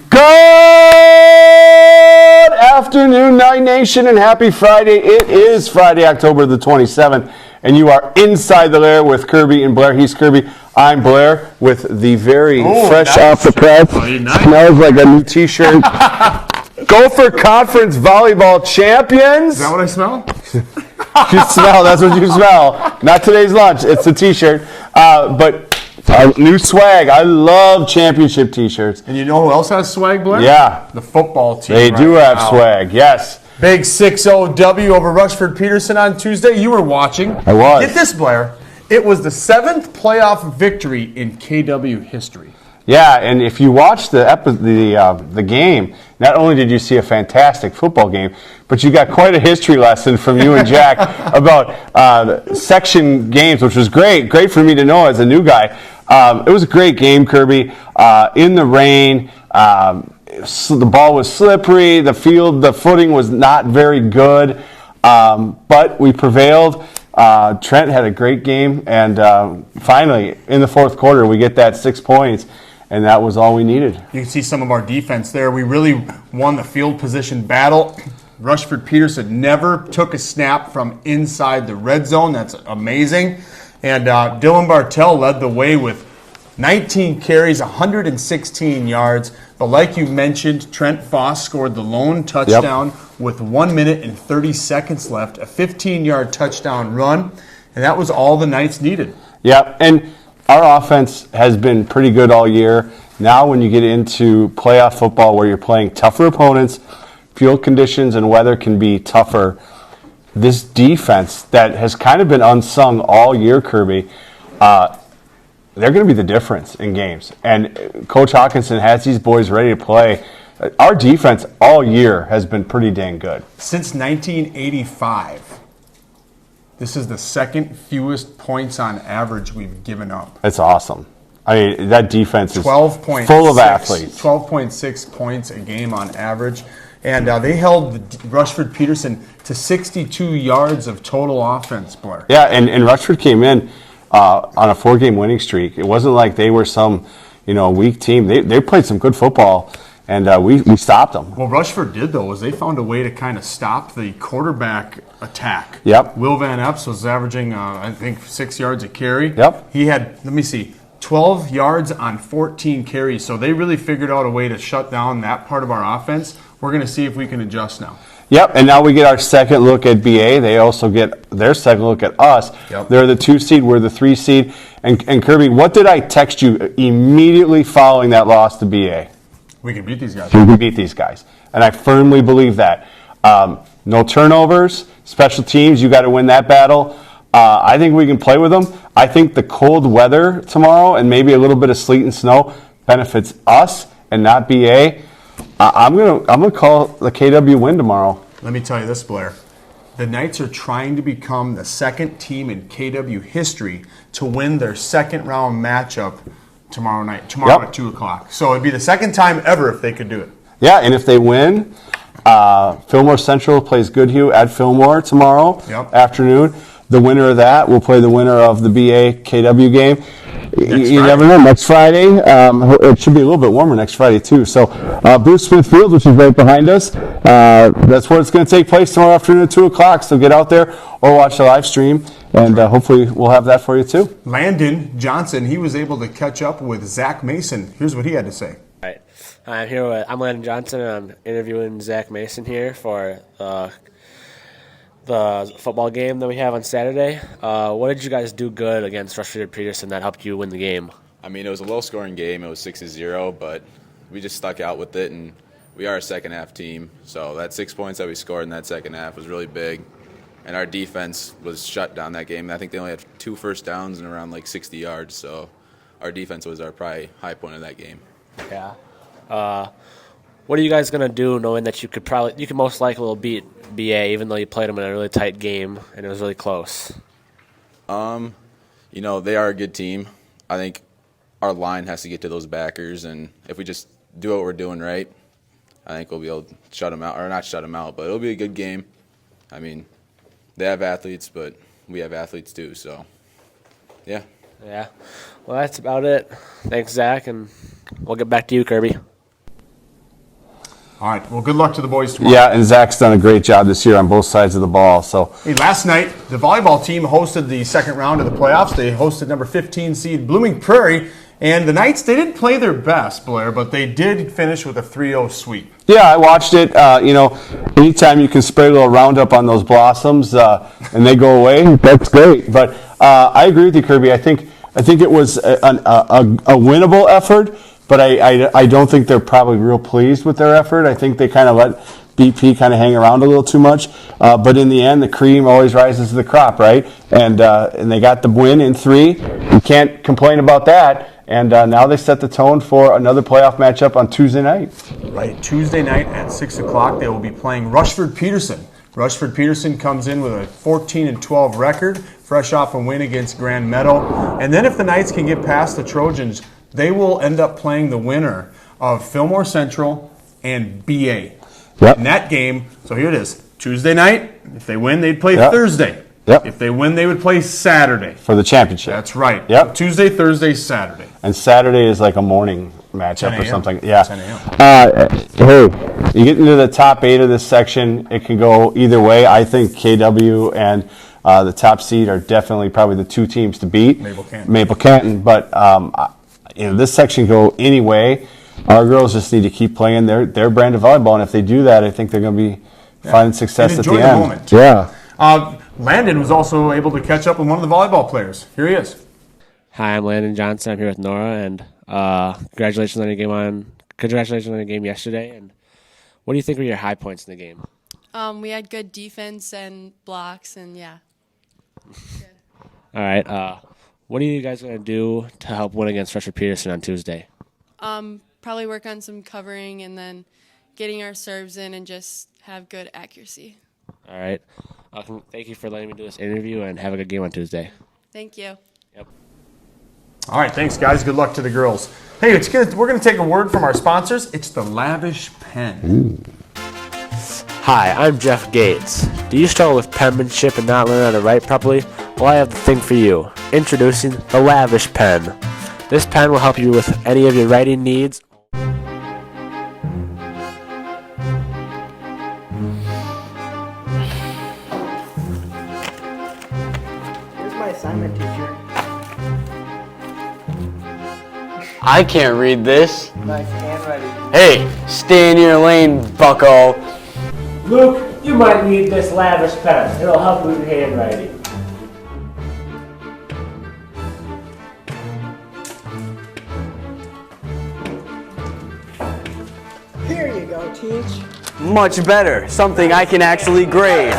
Good afternoon, Night Nation, and happy Friday. It is Friday, October the 27th, and you are inside the Lair with Kirby and Blair. He's Kirby. I'm Blair with the very fresh off the press. Smells like a new T-shirt. Gopher Conference Volleyball Champions. Is that what I smell? You smell. That's what you smell. Not today's lunch. It's the T-shirt. But new swag. I love championship T-shirts. And you know who else has swag, Blair? Yeah. The football team. They do have swag, yes. Big 6-0 W over Rushford Peterson on Tuesday. You were watching. I was. Get this, Blair. It was the 7th playoff victory in KW history. Yeah, and if you watch the game, not only did you see a fantastic football game, but you got quite a history lesson from you and Jack about section games, which was great. Great for me to know as a new guy. It was a great game, Kirby. In the rain, the ball was slippery. The footing was not very good, but we prevailed. Trent had a great game, and finally, in the fourth quarter, we get that 6 points. And that was all we needed. You can see some of our defense there. We really won the field position battle. Rushford Peterson never took a snap from inside the red zone. That's amazing. And Dylan Bartell led the way with 19 carries, 116 yards. But like you mentioned, Trent Foss scored the lone touchdown with 1 minute and 30 seconds left, a 15-yard touchdown run. And that was all the Knights needed. Yep, and our offense has been pretty good all year. Now when you get into playoff football where you're playing tougher opponents, field conditions and weather can be tougher, this defense that has kind of been unsung all year, Kirby, they're going to be the difference in games. And Coach Hawkinson has these boys ready to play. Our defense all year has been pretty dang good. Since 1985. This is the second fewest points on average we've given up. That's awesome. I mean, that defense is full of athletes. 12.6 points a game on average. And they held Rushford Peterson to 62 yards of total offense, Blair. Yeah, and Rushford came in on a 4-game winning streak. It wasn't like they were some weak team. They played some good football. And we stopped them. What Rushford did, though, was they found a way to kind of stop the quarterback attack. Yep. Will Van Epps was averaging, 6 yards a carry. Yep. He had, 12 yards on 14 carries. So they really figured out a way to shut down that part of our offense. We're going to see if we can adjust now. Yep, and now we get our second look at BA. They also get their second look at us. Yep. They're the 2 seed. We're the 3 seed. And Kirby, what did I text you immediately following that loss to BA? We can beat these guys. We can beat these guys. And I firmly believe that. No turnovers, special teams, you got to win that battle. I think we can play with them. I think the cold weather tomorrow and maybe a little bit of sleet and snow benefits us and not BA. I'm gonna call the KW win tomorrow. Let me tell you this, Blair. The Knights are trying to become the second team in KW history to win their second round matchup tomorrow at 2 o'clock. So it'd be the second time ever if they could do it. Yeah, and if they win, Fillmore Central plays Goodhue at Fillmore tomorrow afternoon. The winner of that will play the winner of the BA KW game. You never know. Next Friday, it should be a little bit warmer next Friday too. So Bruce Smith Field, which is right behind us, that's where it's going to take place tomorrow afternoon at 2 o'clock. So get out there or watch the live stream. And hopefully we'll have that for you too. Landon Johnson, he was able to catch up with Zach Mason. Here's what he had to say. All right. I'm Landon Johnson, and I'm interviewing Zach Mason here for the football game that we have on Saturday. What did you guys do good against Rushford Peterson that helped you win the game? I mean, it was a low-scoring game. It was 6-0, but we just stuck out with it, and we are a second-half team. So that 6 points that we scored in that second half was really big. And our defense was shut down that game. I think they only had 2 first downs and around 60 yards. So our defense was our probably high point of that game. Yeah. What are you guys gonna do, knowing that you could most likely beat BA, even though you played them in a really tight game and it was really close? They are a good team. I think our line has to get to those backers, and if we just do what we're doing right, I think we'll be able to shut them out, or not shut them out, but it'll be a good game. I mean, they have athletes, but we have athletes too, so yeah. Yeah. Well, that's about it. Thanks, Zach, and we'll get back to you, Kirby. All right. Well, good luck to the boys tomorrow. Yeah, and Zach's done a great job this year on both sides of the ball. So Hey, last night, the volleyball team hosted the second round of the playoffs. They hosted number 15 seed Blooming Prairie. And the Knights, they didn't play their best, Blair, but they did finish with a 3-0 sweep. yeah, I watched it. Anytime you can spray a little Roundup on those blossoms and they go away, that's great. But I agree with you, Kirby. I think it was a winnable effort, but I don't think they're probably real pleased with their effort. I think they kind of let BP kind of hang around a little too much. But in the end, the cream always rises to the crop, right? And they got the win in 3. You can't complain about that. And now they set the tone for another playoff matchup on Tuesday night. Right, Tuesday night at 6 o'clock, they will be playing Rushford-Peterson. Rushford-Peterson comes in with a 14-12 record, fresh off a win against Grand Meadow. And then if the Knights can get past the Trojans, they will end up playing the winner of Fillmore Central and BA. Yep. In that game, so here it is, Tuesday night. If they win, they'd play Yep. Thursday. Yep. If they win, they would play Saturday. For the championship. That's right. Yep. Tuesday, Thursday, Saturday. And Saturday is like a morning matchup 10 or a.m. something. Yeah. 10 a.m. Hey, you get into the top 8 of this section, it can go either way. I think KW and the top seed are definitely probably the 2 teams to beat. Maple Canton. But this section can go any way. Our girls just need to keep playing their brand of volleyball, and if they do that, I think they're going to be finding success And at the enjoy end. the moment. Yeah. Landon was also able to catch up with one of the volleyball players. Here he is. Hi, I'm Landon Johnson. I'm here with Nora, and congratulations on your game yesterday. And what do you think were your high points in the game? We had good defense and blocks, and yeah. All right. What are you guys going to do to help win against Rushford-Peterson on Tuesday? Probably work on some covering and then getting our serves in and just have good accuracy. All right. Thank you for letting me do this interview, and have a good game on Tuesday. Thank you. Yep. All right, thanks, guys. Good luck to the girls. Hey, we're going to take a word from our sponsors. It's the Lavish Pen. Hi, I'm Jeff Gates. Do you struggle with penmanship and not learn how to write properly? Well, I have the thing for you. Introducing the Lavish Pen. This pen will help you with any of your writing needs. Where's my assignment, teacher? I can't read this. Nice handwriting. Hey, stay in your lane, bucko. Luke, you might need this lavish pen. It'll help with your handwriting. Here you go, teach. Much better. Something I can actually grade.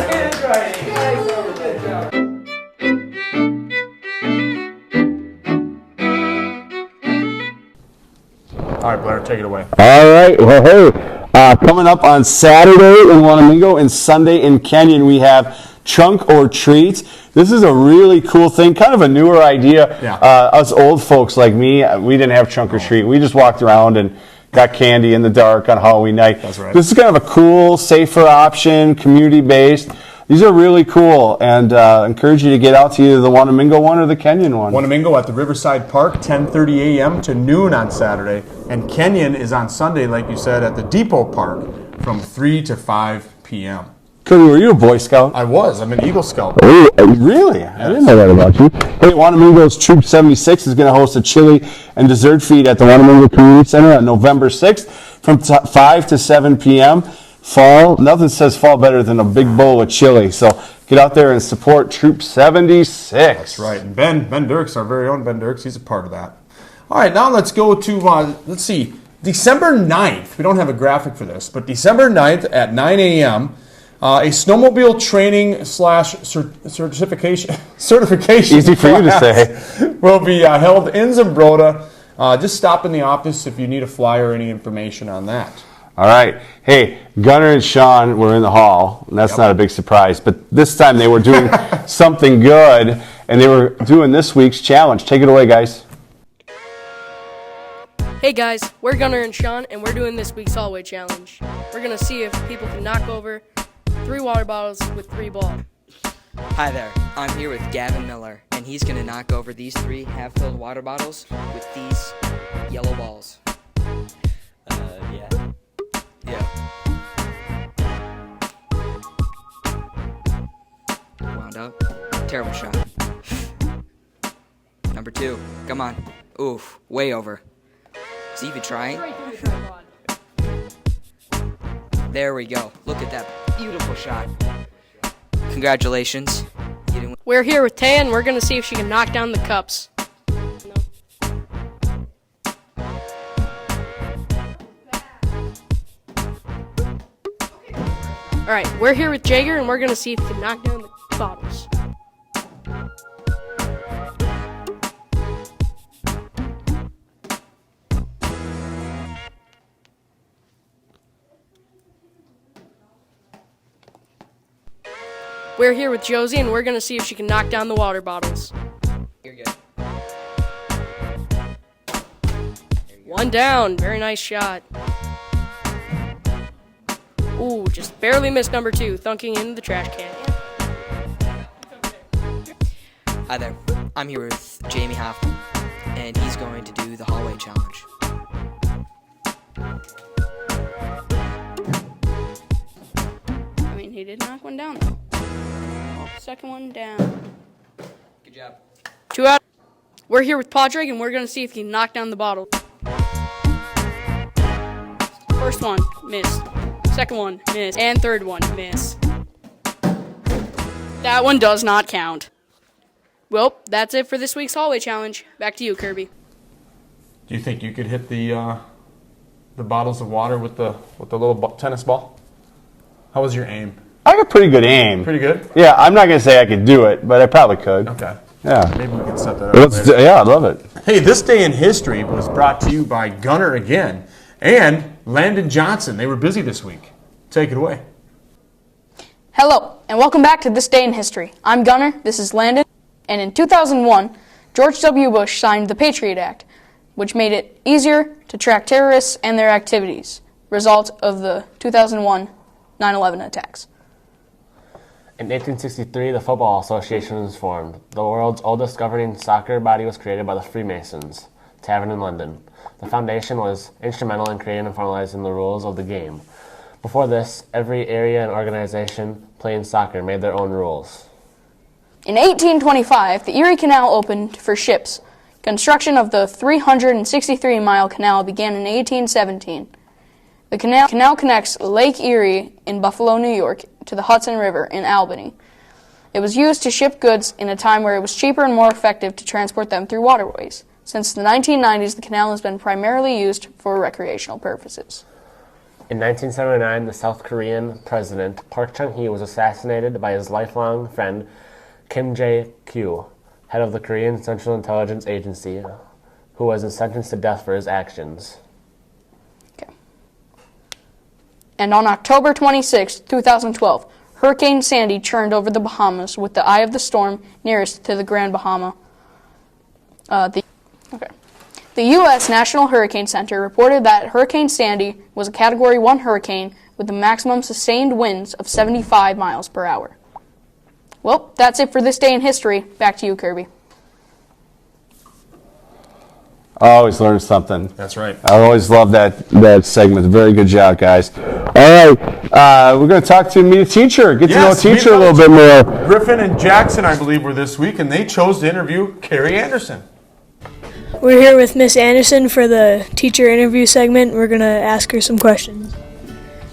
All right, Blair, take it away. All right. Well, hey, coming up on Saturday in Wanamingo and Sunday in Kenyon, we have Trunk or Treat. This is a really cool thing, kind of a newer idea. Yeah. Us old folks like me, we didn't have Trunk or Treat. We just walked around and got candy in the dark on Halloween night. That's right. This is kind of a cool, safer option, community-based. These are really cool, and encourage you to get out to either the Wanamingo one or the Kenyon one. Wanamingo at the Riverside Park, 10:30 a.m. to noon on Saturday. And Kenyon is on Sunday, like you said, at the Depot Park from 3 to 5 p.m. Cody, were you a Boy Scout? I was. I'm an Eagle Scout. Oh, really? I didn't know that about you. Hey, Wanamingo's Troop 76 is going to host a chili and dessert feed at the Wanamingo Community Center on November 6th from 5 to 7 p.m. Fall, nothing says fall better than a big bowl of chili. So get out there and support Troop 76. That's right. And Ben Dirks, our very own Ben Dirks, he's a part of that. All right, now let's go to, let's see, December 9th. We don't have a graphic for this, but December 9th at 9 a.m., a snowmobile training / certification Easy for you to class say. will be held in Zimbrota. Just stop in the office if you need a flyer or any information on that. All right. Hey, Gunnar and Sean were in the hall, and that's not a big surprise. But this time they were doing something good, and they were doing this week's challenge. Take it away, guys. Hey guys, we're Gunnar and Sean, and we're doing this week's hallway challenge. We're going to see if people can knock over 3 water bottles with 3 balls. Hi there, I'm here with Gavin Miller, and he's going to knock over these 3 half-filled water bottles with these yellow balls. Yeah. Terrible shot. Number 2. Come on. Oof. Way over. Is he even trying? There we go. Look at that beautiful shot. Congratulations. You didn't win. We're here with Taya, and we're going to see if she can knock down the cups. All right, we're here with Jager, and we're going to see if he can knock down the bottles. We're here with Josie, and we're going to see if she can knock down the water bottles. You're good. One down. Very nice shot. Ooh, just barely missed number 2, thunking into the trash can. Hi there. I'm here with Jamie Hoffman, and he's going to do the hallway challenge. I mean, he did knock one down, though. Second one down. Good job. 2 out. We're here with Padraig, and we're going to see if he can knock down the bottle. First one, missed. Second one, miss. And third one, miss. That one does not count. Well, that's it for this week's hallway challenge. Back to you, Kirby. Do you think you could hit the bottles of water with the little tennis ball? How was your aim? I got pretty good aim. Pretty good? Yeah, I'm not going to say I could do it, but I probably could. Okay. Yeah. Maybe we can set that up later. Yeah, I love it. Hey, this day in history was brought to you by Gunner again and Landon Johnson. They were busy this week. Take it away. Hello, and welcome back to This Day in History. I'm Gunner, this is Landon, and in 2001, George W. Bush signed the Patriot Act, which made it easier to track terrorists and their activities, result of the 2001 9/11 attacks. In 1863, the Football Association was formed. The world's oldest governing soccer body was created by the Freemasons, Tavern in London. The foundation was instrumental in creating and formalizing the rules of the game. Before this, every area and organization playing soccer made their own rules. In 1825, the Erie Canal opened for ships. Construction of the 363-mile canal began in 1817. The canal connects Lake Erie in Buffalo, New York, to the Hudson River in Albany. It was used to ship goods in a time where it was cheaper and more effective to transport them through waterways. Since the 1990s, the canal has been primarily used for recreational purposes. In 1979, the South Korean president Park Chung-hee was assassinated by his lifelong friend Kim Jae-kyu, head of the Korean Central Intelligence Agency, who was sentenced to death for his actions. And on October 26, 2012, Hurricane Sandy churned over the Bahamas with the eye of the storm nearest to the Grand Bahama. The U.S. National Hurricane Center reported that Hurricane Sandy was a Category 1 hurricane with the maximum sustained winds of 75 miles per hour. Well, that's it for This Day in History. Back to you, Kirby. I always learn something. That's right. I always love that segment. Very good job, guys. All right, we're going to talk to Meet a Teacher. Get to know a teacher a little bit more. Griffin and Jackson, I believe, were this week, and they chose to interview Carrie Anderson. We're here with Miss Anderson for the teacher interview segment. We're going to ask her some questions.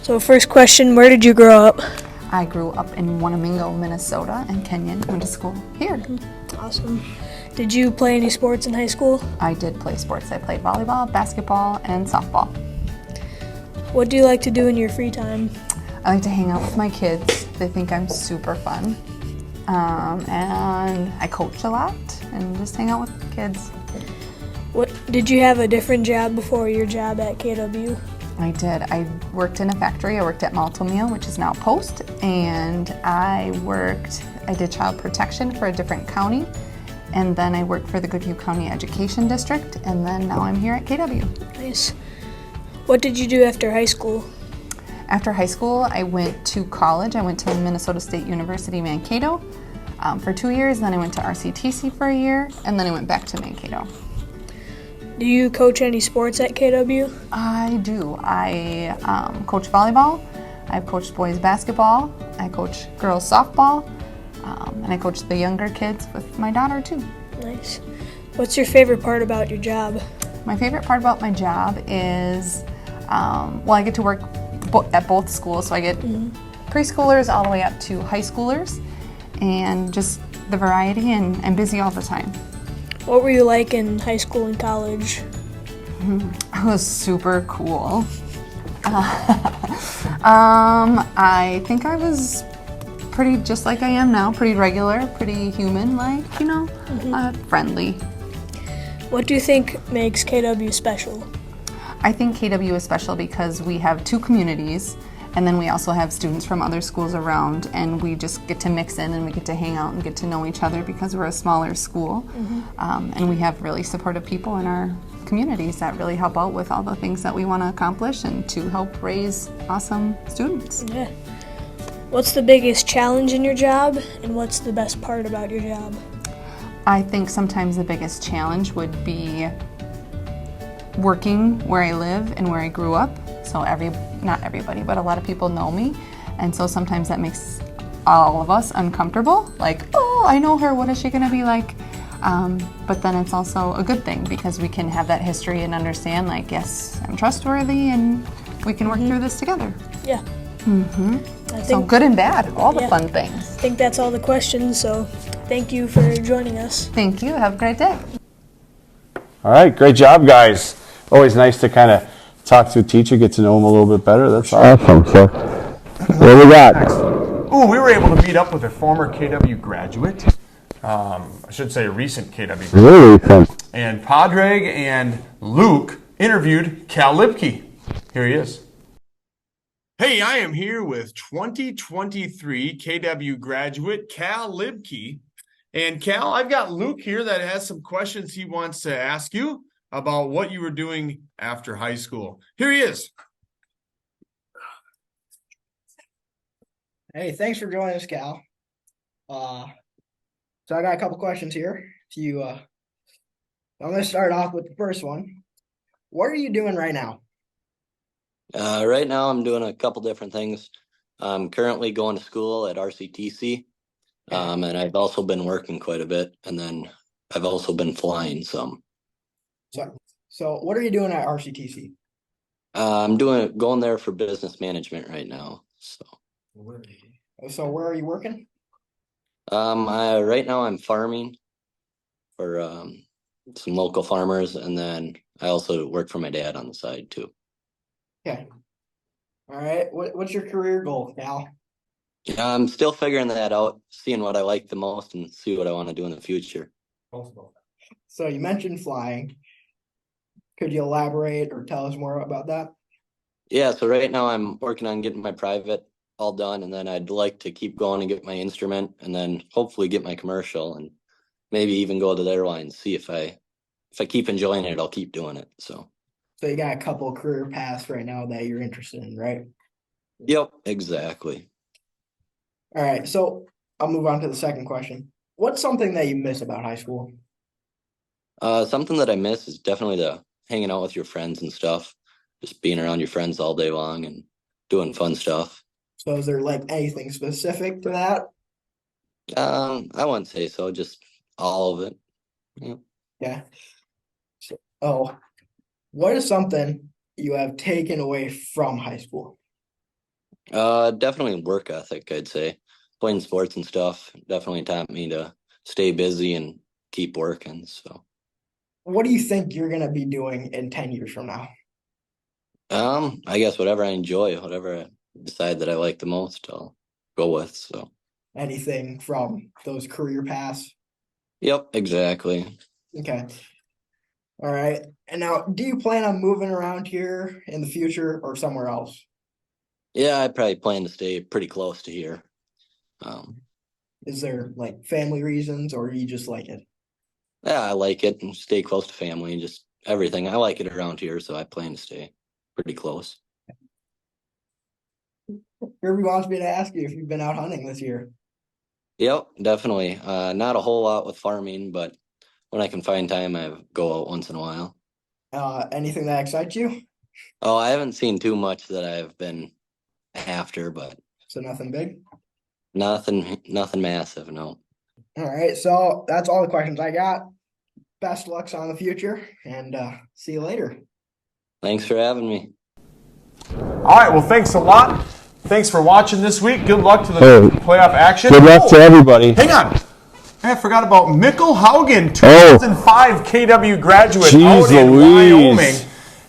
So first question, where did you grow up? I grew up in Wanamingo, Minnesota, and Kenyon went to school here. Awesome. Did you play any sports in high school? I did play sports. I played volleyball, basketball, and softball. What do you like to do in your free time? I like to hang out with my kids. They think I'm super fun. And I coach a lot and just hang out with kids. What did you have a different job before your job at KW? I did. I worked in a factory. I worked at Malto-Meal, which is now Post, and I did child protection for a different county, and then I worked for the Goodhue County Education District, and then now I'm here at KW. Nice. What did you do after high school? After high school, I went to college. I went to Minnesota State University, Mankato for 2 years, then I went to RCTC for a year, and then I went back to Mankato. Do you coach any sports at KW? I do. I coach volleyball. I've coached boys basketball. I coach girls softball. And I coach the younger kids with my daughter too. Nice. What's your favorite part about your job? My favorite part about my job is, I get to work at both schools, so I get preschoolers all the way up to high schoolers, and just the variety, and I'm busy all the time. What were you like in high school and college? I was super cool. I think I was pretty just like I am now, pretty regular, pretty human-like, friendly. What do you think makes KW special? I think KW is special because we have two communities, and then we also have students from other schools around, and we just get to mix in and we get to hang out and get to know each other because we're a smaller school. And we have really supportive people in our communities that really help out with all the things that we want to accomplish and to help raise awesome students. Yeah. What's the biggest challenge in your job, and what's the best part about your job? I think sometimes the biggest challenge would be working where I live and where I grew up. So not everybody, but a lot of people know me. And so sometimes that makes all of us uncomfortable. Like, oh, I know her, what is she gonna be like? But then it's also a good thing because we can have that history and understand, like, yes, I'm trustworthy and we can work through this together. Yeah. So good and bad, all the fun things. I think that's all the questions, so thank you for joining us. Thank you, have a great day. All right, great job, guys. Always nice to kind of talk to a teacher, get to know them a little bit better. That's awesome. So, what we got? Ooh, we were able to meet up with a former KW graduate. I should say a recent KW graduate. Really recent. And Padraig and Luke interviewed Cal Lipkey. Here he is. Hey, I am here with 2023 KW graduate Cal Lipkey. And Cal, I've got Luke here that has some questions he wants to ask you about what you were doing after high school. Here he is. Hey, thanks for joining us, Cal. So I got a couple questions here. I'm going to start off with the first one. What are you doing right now? Right now I'm doing a couple different things. I'm currently going to school at RCTC, and I've also been working quite a bit, and then I've also been flying some. So what are you doing at RCTC? I'm going there for business management right now. So where are you working? Right now I'm farming for some local farmers, and then I also work for my dad on the side too. Okay. All right. What's your career goal, Cal? I'm still figuring that out, seeing what I like the most and see what I want to do in the future. So you mentioned flying. Could you elaborate or tell us more about that? Yeah, so right now I'm working on getting my private all done, and then I'd like to keep going and get my instrument, and then hopefully get my commercial, and maybe even go to their line and see if I keep enjoying it, I'll keep doing it. So you got a couple career paths right now that you're interested in, right? Yep, exactly. All right, so I'll move on to the second question. What's something that you miss about high school? Something that I miss is definitely the hanging out with your friends and stuff, just being around your friends all day long and doing fun stuff. So is there like anything specific to that? I wouldn't say so, just all of it. Yeah. Yeah. So, what is something you have taken away from high school? Definitely work ethic, I'd say. Playing sports and stuff definitely taught me to stay busy and keep working. So what do you think you're going to be doing in 10 years from now? I guess whatever I enjoy, whatever I decide that I like the most, I'll go with. So anything from those career paths? Yep, exactly. Okay. All right. And now, do you plan on moving around here in the future or somewhere else? Yeah, I probably plan to stay pretty close to here. Is there like family reasons, or you just like it? Yeah, I like it and stay close to family and just everything. I like it around here, so I plan to stay pretty close. Kirby wants me to ask you if you've been out hunting this year. Yep, definitely. Not a whole lot with farming, but when I can find time, I go out once in a while. Anything that excites you? Oh, I haven't seen too much that I've been after, but so nothing big? Nothing massive, no. All right, so that's all the questions I got. Best lucks on the future, and see you later. Thanks for having me. All right, well, thanks a lot. Thanks for watching this week. Good luck to the playoff action. Good luck to everybody. Hang on. I forgot about Mikkel Haugen, 2005 KW graduate out in Wyoming.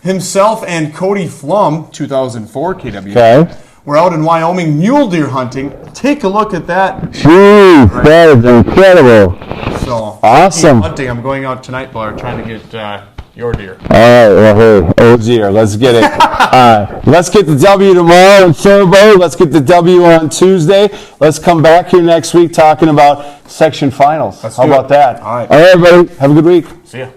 Himself and Cody Flum, 2004 KW. Okay. We're out in Wyoming mule deer hunting. Take a look at that. Jeez, that is incredible. So awesome. Hunting. I'm going out tonight, Blair, trying to get your deer. All right, well, hey, oh dear, let's get it. Let's get the W tomorrow in Faribault. Let's get the W on Tuesday. Let's come back here next week talking about section finals. How about that? All right. All right, everybody. Have a good week. See ya.